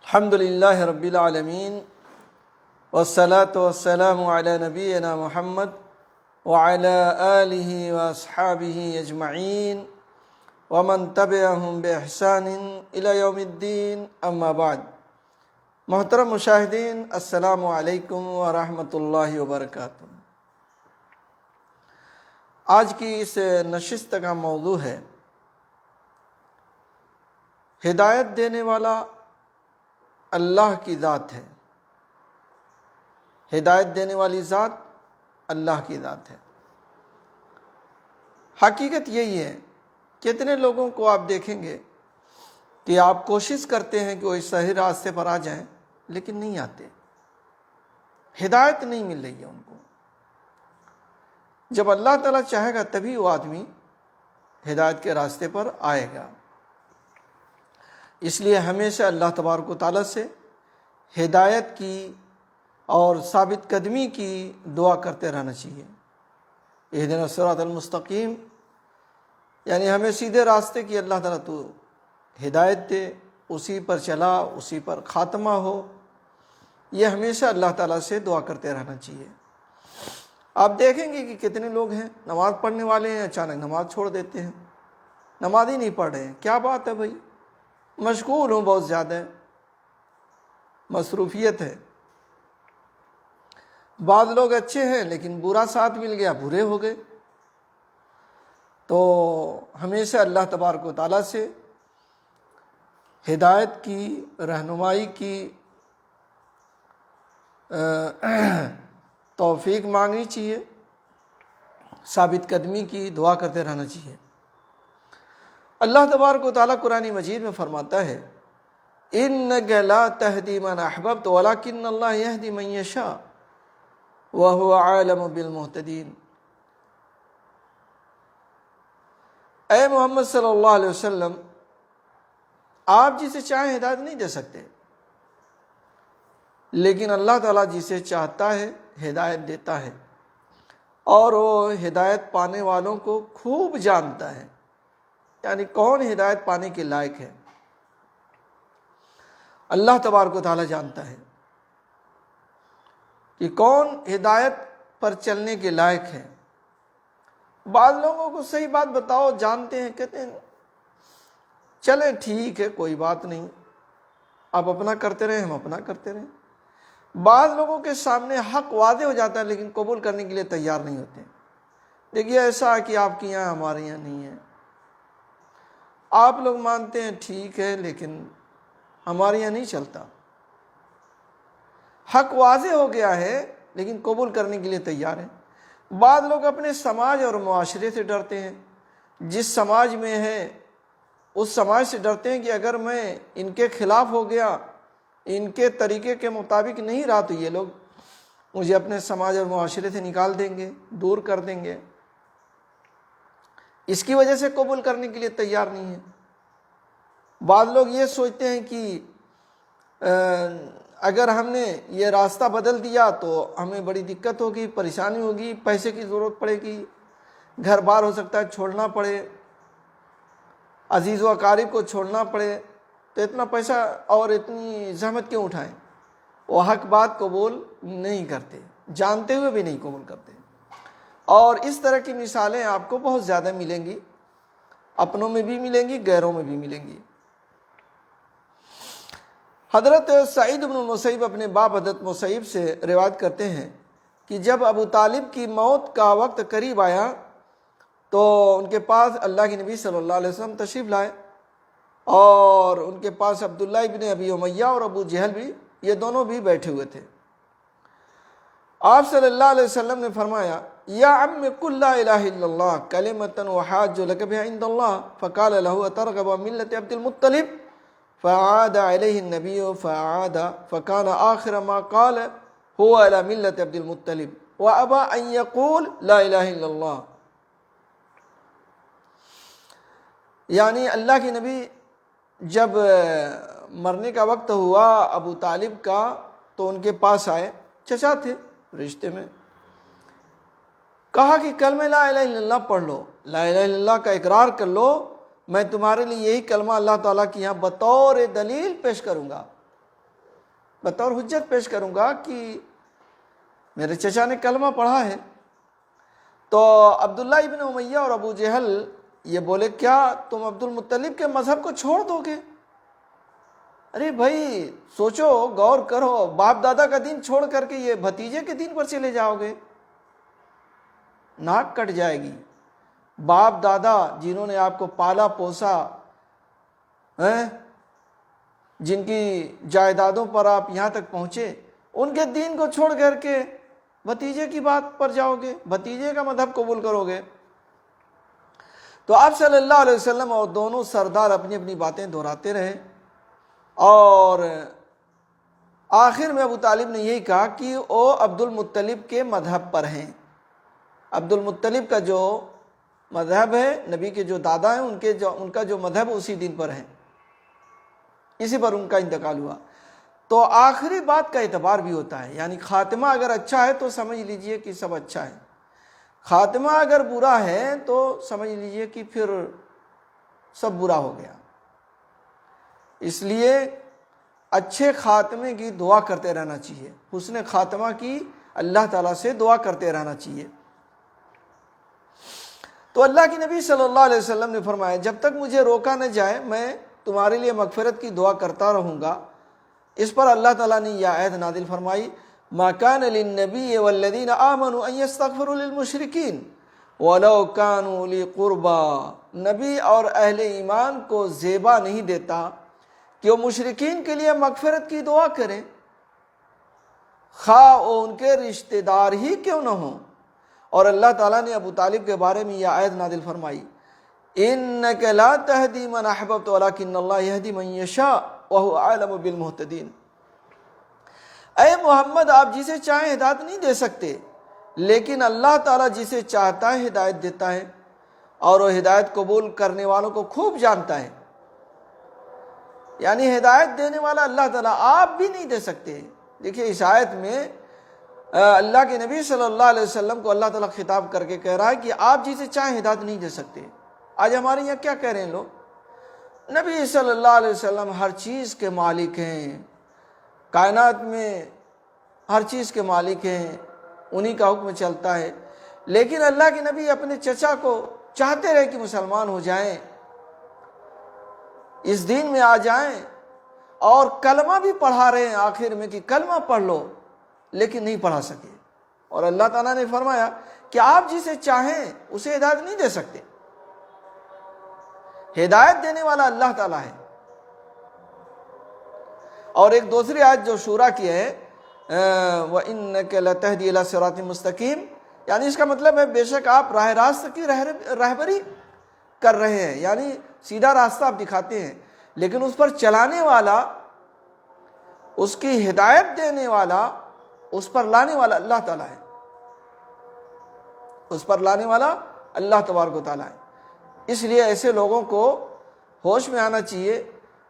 الحمد للہ رب العالمین والصلاة والسلام علی نبینا محمد وعلی آلہ واصحابہ اجمعین ومن تبعہم بإحسان الی یوم الدین اما بعد۔ محترم مشاہدین، السلام علیکم ورحمۃ اللہ وبرکاتہ۔ آج کی اس نشست کا موضوع ہے ہدایت دینے والا اللہ کی ذات ہے۔ ہدایت دینے والی ذات اللہ کی ذات ہے۔ حقیقت یہی ہے، کتنے لوگوں کو آپ دیکھیں گے کہ آپ کوشش کرتے ہیں کہ وہ اس صحیح راستے پر آ جائیں لیکن نہیں آتے، ہدایت نہیں مل رہی ہے ان کو۔ جب اللہ تعالیٰ چاہے گا تبھی وہ آدمی ہدایت کے راستے پر آئے گا۔ اس لیے ہمیشہ اللہ تبارک و تعالیٰ سے ہدایت کی اور ثابت قدمی کی دعا کرتے رہنا چاہیے۔ اہدنا الصراط المستقیم، یعنی ہمیں سیدھے راستے کی اللہ تعالیٰ تو ہدایت دے، اسی پر چلا، اسی پر خاتمہ ہو، یہ ہمیشہ اللہ تعالیٰ سے دعا کرتے رہنا چاہیے۔ آپ دیکھیں گے کہ کتنے لوگ ہیں نماز پڑھنے والے ہیں، اچانک نماز چھوڑ دیتے ہیں، نماز ہی نہیں پڑھ رہے ہیں۔ کیا بات ہے بھائی؟ مشغول ہوں، بہت زیادہ مصروفیت ہے۔ بعض لوگ اچھے ہیں لیکن برا ساتھ مل گیا، برے ہو گئے۔ تو ہمیشہ اللہ تبارک و تعالیٰ سے ہدایت کی، رہنمائی کی توفیق مانگنی چاہیے، ثابت قدمی کی دعا کرتے رہنا چاہیے۔ اللہ تبارک و تعالیٰ قرآن مجید میں فرماتا ہے اِنَّكَ لَا تَهْدِي مَنْ أَحْبَبْتَ وَلَكِنَّ اللَّهَ يَهْدِي مَنْ يَشَاءُ وَهُوَ أَعْلَمُ بِالْمُهْتَدِينَ۔ اے محمد صلی اللہ علیہ وسلم، آپ جسے چاہیں ہدایت نہیں دے سکتے، لیکن اللہ تعالیٰ جسے چاہتا ہے ہدایت دیتا ہے، اور وہ ہدایت پانے والوں کو خوب جانتا ہے، یعنی کون ہدایت پانے کے لائق ہے اللہ تبارک و تعالیٰ جانتا ہے کہ کون ہدایت پر چلنے کے لائق ہے۔ بعض لوگوں کو صحیح بات بتاؤ، جانتے ہیں، کہتے ہیں چلیں ٹھیک ہے، کوئی بات نہیں، آپ اپنا کرتے رہیں، ہم اپنا کرتے رہیں۔ بعض لوگوں کے سامنے حق واضح ہو جاتا ہے لیکن قبول کرنے کے لیے تیار نہیں ہوتے۔ دیکھیے ایسا ہے کہ آپ کے یہاں ہمارے یہاں نہیں ہے، آپ لوگ مانتے ہیں ٹھیک ہے لیکن ہمارے یہاں نہیں چلتا۔ حق واضح ہو گیا ہے لیکن قبول کرنے کے لیے تیار ہیں۔ بعض لوگ اپنے سماج اور معاشرے سے ڈرتے ہیں، جس سماج میں ہے اس سماج سے ڈرتے ہیں کہ اگر میں ان کے خلاف ہو گیا، ان کے طریقے کے مطابق نہیں رہا تو یہ لوگ مجھے اپنے سماج اور معاشرے سے نکال دیں گے، دور کر دیں گے۔ اس کی وجہ سے قبول کرنے کے لیے تیار نہیں ہیں۔ بعض لوگ یہ سوچتے ہیں کہ اگر ہم نے یہ راستہ بدل دیا تو ہمیں بڑی دقت ہوگی، پریشانی ہوگی، پیسے کی ضرورت پڑے گی، گھر بار ہو سکتا ہے چھوڑنا پڑے، عزیز و اقارب کو چھوڑنا پڑے، تو اتنا پیسہ اور اتنی زحمت کیوں اٹھائیں؟ وہ حق بات قبول نہیں کرتے، جانتے ہوئے بھی نہیں قبول کرتے۔ اور اس طرح کی مثالیں آپ کو بہت زیادہ ملیں گی، اپنوں میں بھی ملیں گی، غیروں میں بھی ملیں گی۔ حضرت سعید بن مسیب اپنے باپ حضرت مسیب سے روایت کرتے ہیں کہ جب ابو طالب کی موت کا وقت قریب آیا تو ان کے پاس اللہ کے نبی صلی اللہ علیہ وسلم تشریف لائے، اور ان کے پاس عبداللہ ابن ابی امیہ اور ابو جہل بھی، یہ دونوں بھی بیٹھے ہوئے تھے۔ آپ صلی اللہ علیہ وسلم نے فرمایا یا عم قل لا الہ الا اللہ کلمۃ احاج لک بہا عند اللہ، فقال له اترغب عن ملۃ عبد المطلب، فعاد علیہ النبی فعاد فکان آخر ما قال هو على ملۃ عبد المطلب وابى ان يقول لا الہ الا اللہ۔ یعنی اللہ کے نبی جب مرنے کا وقت ہوا ابو طالب کا تو ان کے پاس آئے، چچا تھے رشتے میں، کہا کہ کلمہ لا الہ الا اللہ پڑھ لو، لا الہ الا اللہ کا اقرار کر لو، میں تمہارے لیے یہی کلمہ اللہ تعالیٰ کی یہاں بطور دلیل پیش کروں گا۔ بطور حجت پیش کروں گا کہ میرے چچا نے کلمہ پڑھا ہے. تو عبداللہ ابن امیہ اور ابو جہل یہ بولے کیا تم عبد المطلب کے مذہب کو چھوڑ دو گے؟ ارے بھائی سوچو، غور کرو، باپ دادا کا دین چھوڑ کر کے یہ بھتیجے کے دین پر چلے جاؤ گے، ناک کٹ جائے گی. باپ دادا جنہوں نے آپ کو پالا پوسا، جن کی جائیدادوں پر آپ یہاں تک پہنچے، ان کے دین کو چھوڑ کر کے بھتیجے کی بات پر جاؤ گے، بھتیجے کا مذہب قبول کرو گے. تو آپ صلی اللہ علیہ وسلم اور دونوں سردار اپنی اپنی باتیں دہراتے رہے، اور آخر میں ابو طالب نے یہی کہا کہ وہ عبد المطلب کے مذہب پر ہیں. عبد المطلب کا جو مذہب ہے، نبی کے جو دادا ہیں ان کا جو مذہب اسی دین پر ہے، اسی پر ان کا انتقال ہوا. تو آخری بات کا اعتبار بھی ہوتا ہے، یعنی خاتمہ اگر اچھا ہے تو سمجھ لیجئے کہ سب اچھا ہے، خاتمہ اگر برا ہے تو سمجھ لیجئے کہ پھر سب برا ہو گیا. اس لیے اچھے خاتمے کی دعا کرتے رہنا چاہیے، حسن خاتمہ کی اللہ تعالیٰ سے دعا کرتے رہنا چاہیے. تو اللہ کے نبی صلی اللہ علیہ وسلم نے فرمایا جب تک مجھے روکا نہ جائے میں تمہارے لیے مغفرت کی دعا کرتا رہوں گا. اس پر اللہ تعالیٰ نے یہ آیت نازل فرمائی، ما کان للنبی والذین آمنوا ان یستغفروا للمشرکین ولو کانوا اولی قربا. نبی اور اہل ایمان کو زیبا نہیں دیتا کہ وہ مشرکین کے لیے مغفرت کی دعا کریں، خواہ وہ ان کے رشتہ دار ہی کیوں نہ ہوں. اور اللہ تعالیٰ نے ابو طالب کے بارے میں یہ آیت نازل فرمائی، انک لا تہدی من احببت ولکن اللہ یہدی من یشاء وہو اعلم بالمہتدین. اے محمد آپ جسے چاہیں ہدایت نہیں دے سکتے، لیکن اللہ تعالیٰ جسے چاہتا ہے ہدایت دیتا ہے، اور وہ ہدایت قبول کرنے والوں کو خوب جانتا ہے. یعنی ہدایت دینے والا اللہ تعالیٰ، آپ بھی نہیں دے سکتے. دیکھیے اس آیت میں اللہ کے نبی صلی اللہ علیہ وسلم کو اللہ تعالیٰ خطاب کر کے کہہ رہا ہے کہ آپ جسے چاہیں ہدایت نہیں دے سکتے. آج ہمارے یہاں کیا کہہ رہے ہیں لوگ؟ نبی صلی اللہ علیہ وسلم ہر چیز کے مالک ہیں، کائنات میں ہر چیز کے مالک ہیں، انہی کا حکم چلتا ہے. لیکن اللہ کے نبی اپنے چچا کو چاہتے رہے کہ مسلمان ہو جائیں، اس دین میں آ جائیں، اور کلمہ بھی پڑھا رہے ہیں آخر میں کہ کلمہ پڑھ لو، لیکن نہیں پڑھا سکے. اور اللہ تعالیٰ نے فرمایا کہ آپ جسے چاہیں اسے ہدایت نہیں دے سکتے، ہدایت دینے والا اللہ تعالیٰ ہے. اور ایک دوسری آیت جو شورا کی ہے، وَإِنَّكَ لَتَهْدِي إِلَىٰ صِرَاطٍ مُسْتَقِيمٍ، یعنی اس کا مطلب ہے بے شک آپ راہ راست کی رہبری کر رہے ہیں، یعنی سیدھا راستہ آپ دکھاتے ہیں، لیکن اس پر چلانے والا، اس کی ہدایت دینے والا، اس پر لانے والا اللہ تعالیٰ ہے، اس پر لانے والا اللہ تبارک و تعالیٰ ہے. اس لیے ایسے لوگوں کو ہوش میں آنا چاہیے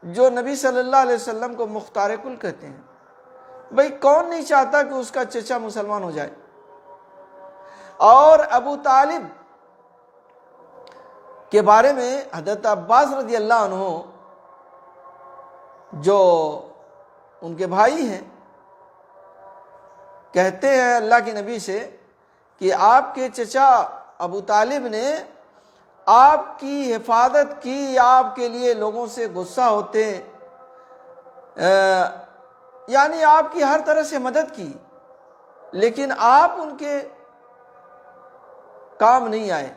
جو نبی صلی اللہ علیہ وسلم کو مختار کل کہتے ہیں. بھئی کون نہیں چاہتا کہ اس کا چچا مسلمان ہو جائے؟ اور ابو طالب کے بارے میں حضرت عباس رضی اللہ عنہ جو ان کے بھائی ہیں کہتے ہیں اللہ کے نبی سے کہ آپ کے چچا ابو طالب نے آپ کی حفاظت کی، آپ کے لیے لوگوں سے غصہ ہوتے، یعنی آپ کی ہر طرح سے مدد کی، لیکن آپ ان کے کام نہیں آئے.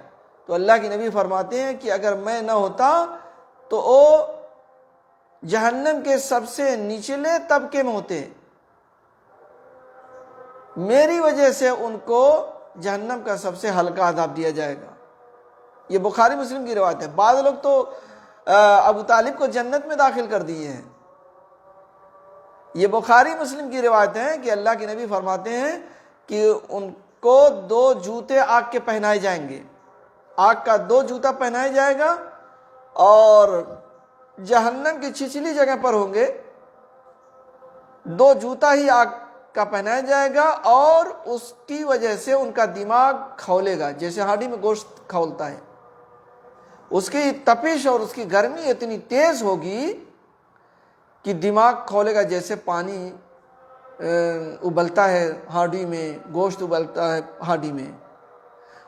تو اللہ کے نبی فرماتے ہیں کہ اگر میں نہ ہوتا تو وہ جہنم کے سب سے نچلے طبقے میں ہوتے، میری وجہ سے ان کو جہنم کا سب سے ہلکا عذاب دیا جائے گا. یہ بخاری مسلم کی روایت ہے. بعض لوگ تو ابو طالب کو جنت میں داخل کر دیے ہیں. یہ بخاری مسلم کی روایت ہے کہ اللہ کے نبی فرماتے ہیں کہ ان کو 2 جوتے آگ کے پہنائے جائیں گے، آگ کا 2 جوتا پہنایا جائے گا، اور جہنم کی چھچلی جگہ پر ہوں گے 2 جوتا ہی آگ کا پہنایا جائے گا، اور اس کی وجہ سے ان کا دماغ کھولے گا جیسے ہانڈی میں گوشت کھولتا ہے. اس کی تپش اور اس کی گرمی اتنی تیز ہوگی کہ دماغ کھولے گا جیسے پانی ابلتا ہے ہانڈی میں، گوشت ابلتا ہے ہانڈی میں،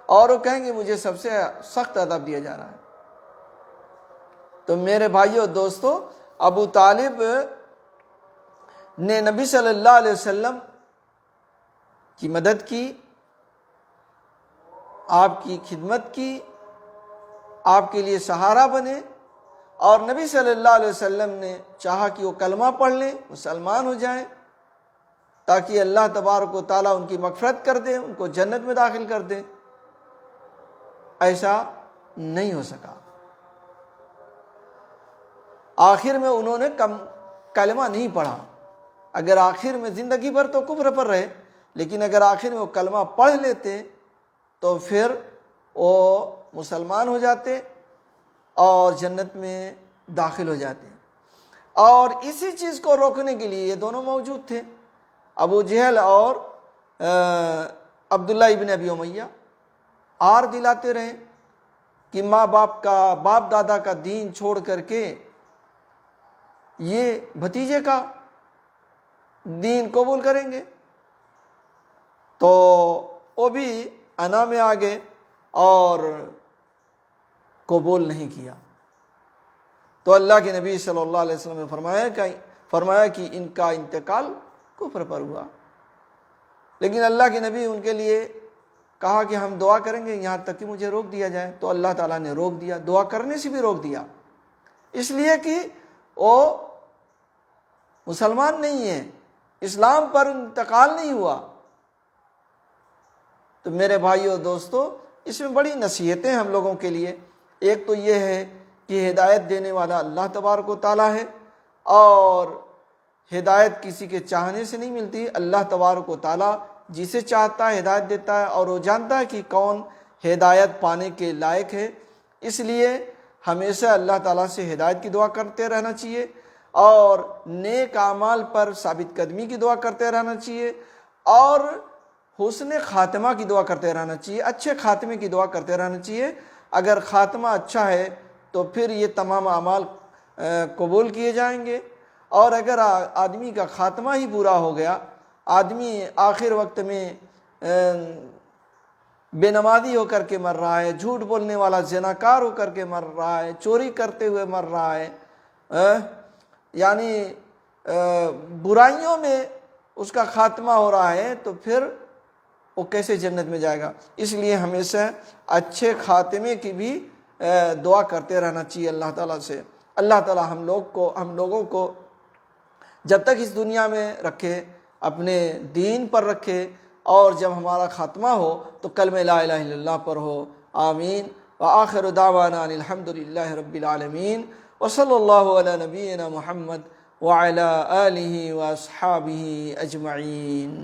اور وہ کہیں گے مجھے سب سے سخت عذاب دیا جا رہا ہے۔ تو میرے بھائیو دوستو، ابو طالب نے نبی صلی اللہ علیہ وسلم کی مدد کی، آپ کی خدمت کی، آپ کے لیے سہارا بنے، اور نبی صلی اللہ علیہ وسلم نے چاہا کہ وہ کلمہ پڑھ لیں، مسلمان ہو جائیں، تاکہ اللہ تبارک و تعالیٰ ان کی مغفرت کر دے، ان کو جنت میں داخل کر دے۔ ایسا نہیں ہو سکا۔ آخر میں انہوں نے کلمہ نہیں پڑھا۔ اگر آخر میں زندگی بھر تو کفر پر رہے، لیکن اگر آخر میں وہ کلمہ پڑھ لیتے تو پھر وہ مسلمان ہو جاتے اور جنت میں داخل ہو جاتے۔ اور اسی چیز کو روکنے کے لیے یہ دونوں موجود تھے، ابو جہل اور عبداللہ ابن ابی امیہ، آر دلاتے رہے کہ ماں باپ کا، باپ دادا کا دین چھوڑ کر کے یہ بھتیجے کا دین قبول کریں گے، تو وہ بھی انا میں آ گئے اور قبول نہیں کیا۔ تو اللہ کے نبی صلی اللہ علیہ وسلم نے فرمایا کہ ان کا انتقال کفر پر ہوا، لیکن اللہ کے نبی ان کے لیے کہا کہ ہم دعا کریں گے یہاں تک کہ مجھے روک دیا جائے، تو اللہ تعالیٰ نے روک دیا، دعا کرنے سے بھی روک دیا، اس لیے کہ وہ مسلمان نہیں ہیں، اسلام پر انتقال نہیں ہوا۔ تو میرے بھائیو دوستو، اس میں بڑی نصیحتیں ہم لوگوں کے لیے۔ ایک تو یہ ہے کہ ہدایت دینے والا اللہ تبارک و تعالیٰ ہے، اور ہدایت کسی کے چاہنے سے نہیں ملتی، اللہ تبارک و تعالیٰ جسے چاہتا ہے ہدایت دیتا ہے، اور وہ جانتا ہے کہ کون ہدایت پانے کے لائق ہے۔ اس لیے ہمیشہ اللہ تعالیٰ سے ہدایت کی دعا کرتے رہنا چاہیے، اور نیک اعمال پر ثابت قدمی کی دعا کرتے رہنا چاہیے، اور حسن خاتمہ کی دعا کرتے رہنا چاہیے، اچھے خاتمے کی دعا کرتے رہنا چاہیے۔ اگر خاتمہ اچھا ہے تو پھر یہ تمام اعمال قبول کیے جائیں گے، اور اگر آدمی کا خاتمہ ہی برا ہو گیا، آدمی آخر وقت میں بے نمازی ہو کر کے مر رہا ہے، جھوٹ بولنے والا زناکار ہو کر کے مر رہا ہے، چوری کرتے ہوئے مر رہا ہے، یعنی برائیوں میں اس کا خاتمہ ہو رہا ہے، تو پھر وہ کیسے جنت میں جائے گا؟ اس لیے ہمیشہ اچھے خاتمے کی بھی دعا کرتے رہنا چاہیے اللہ تعالیٰ سے۔ اللہ تعالیٰ ہم لوگوں کو جب تک اس دنیا میں رکھے، اپنے دین پر رکھے، اور جب ہمارا خاتمہ ہو تو کلمہ لا الہ الا اللہ پر ہو۔ آمین۔ وآخر دعوانا ان الحمد للہ رب العالمین، وصلی اللہ علی نبینا محمد وعلی آلہ واصحابہ اجمعین۔